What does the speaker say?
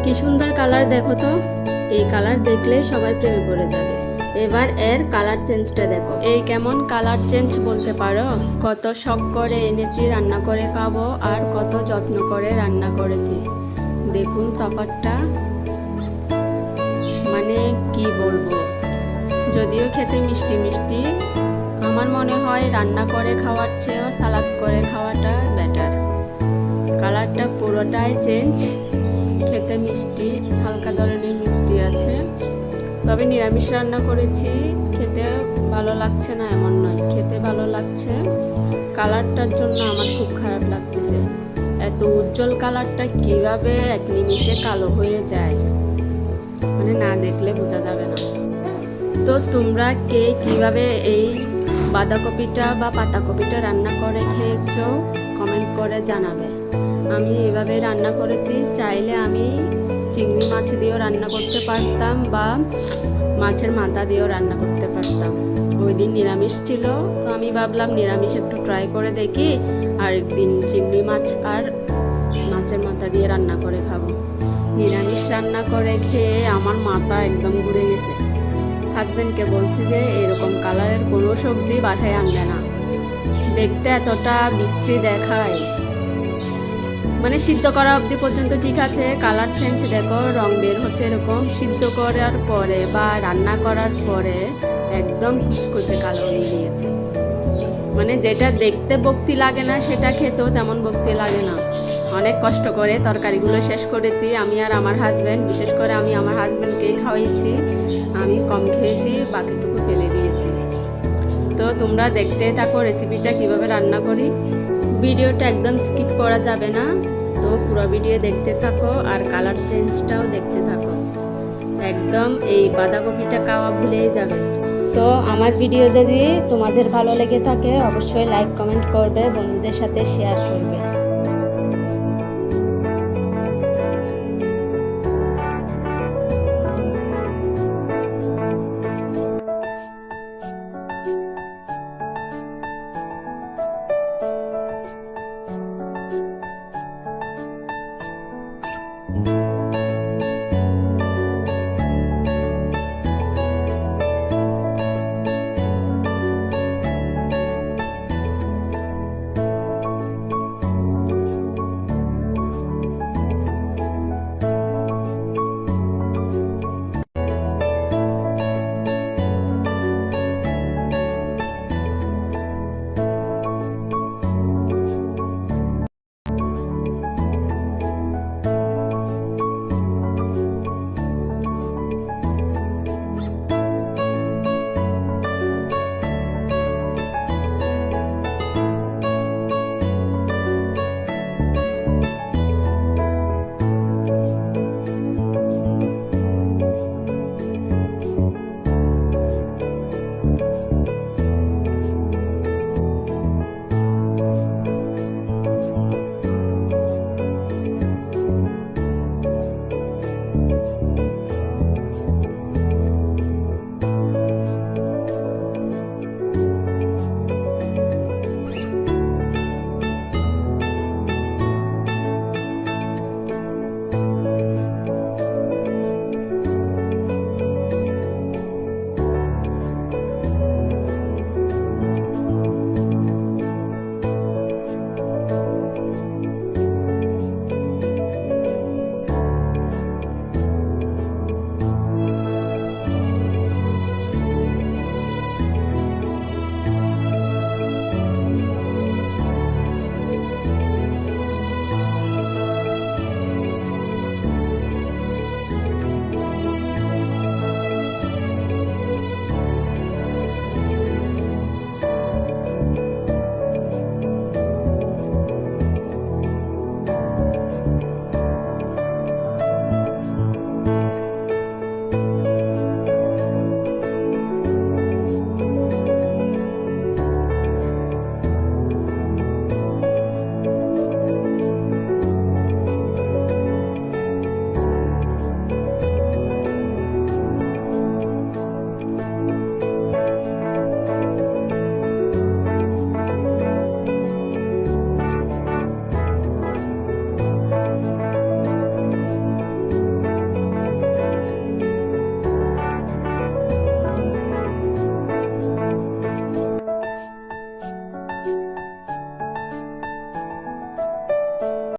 কি সুন্দর কালার দেখো তো, এই কালার দেখলেই সবাই প্রেমে পড়ে যাবে। এবার এর কালার চেঞ্জটা দেখো, এই কেমন কালার চেঞ্জ বলতে পারো। কত শখ করে এনেছি রান্না করে খাবো, আর কত যত্ন করে রান্না করেছি। দেখুন তফাৎটা, মানে কি বলবো। যদিও খেতে মিষ্টি মিষ্টি, আমার মনে হয় রান্না করে খাওয়ার চেয়েও সালাদ করে খাওয়াটা বেটার। কালারটা পুরোটাই চেঞ্জ, খেতে মিষ্টি, হালকা ধরনের মিষ্টি আছে। তবে নিরামিষ রান্না করেছি, খেতে ভালো লাগছে না এমন নয়, খেতে ভালো লাগছে। কালারটার জন্য আমার খুব খারাপ লাগতেছে। এত উজ্জ্বল কালারটা কিভাবে এক নিমিষে কালো হয়ে যায়, মানে না দেখলে বোঝা যাবে না। তো তোমরা কে কিভাবে এই বাঁধাকপিটা বা পাতাকপিটা রান্না করে খেয়েছো কমেন্ট করে জানাবে। আমি এভাবে রান্না করেছি, চাইলে আমি চিংড়ি মাছ দিয়েও রান্না করতে পারতাম বা মাছের মাথা দিয়েও রান্না করতে পারতাম। ওই দিন নিরামিষ ছিল, তো আমি ভাবলাম নিরামিষ একটু ট্রাই করে দেখি, আর একদিন চিংড়ি মাছ আর মাছের মাথা দিয়ে রান্না করে খাবো। নিরামিষ রান্না করে খেয়ে আমার মাথা একদম ঘুরে গেছে। হাজব্যান্ডকে বলছি যে এরকম কালারের কোনো সবজি বাসায় আনবে না, দেখতে এতটা বিশ্রী দেখায়। মানে সিদ্ধ করা অবধি পর্যন্ত ঠিক আছে, কালার চেঞ্জ দেখো, রং বের হচ্ছে এরকম। সিদ্ধ করার পরে বা রান্না করার পরে একদম কুচকুচে কালো হয়ে গিয়েছে। মানে যেটা দেখতে ভক্তি লাগে না, সেটা খেতেও তেমন ভক্তি লাগে না। অনেক কষ্ট করে তরকারিগুলো শেষ করেছি আমি আর আমার হাজব্যান্ড, বিশেষ করে আমি আমার হাজব্যান্ডকেই খাওয়াইছি। আমি কম খেয়েছি, বাকিটুকু ফেলে দিয়েছি। তো তোমরা দেখতে থাকো রেসিপিটা কিভাবে রান্না করি। ভিডিওটা একদম স্কিপ করা যাবে না, তো পুরো ভিডিও দেখতে থাকো আর কালার চেঞ্জটাও দেখতে থাকো। একদম এই বাঁধাকপিটা খাওয়া ভুলেই যাবে। তো আমার ভিডিও যদি তোমাদের ভালো লেগে থাকে অবশ্যই লাইক কমেন্ট করবে, বন্ধুদের সাথে শেয়ার করবে।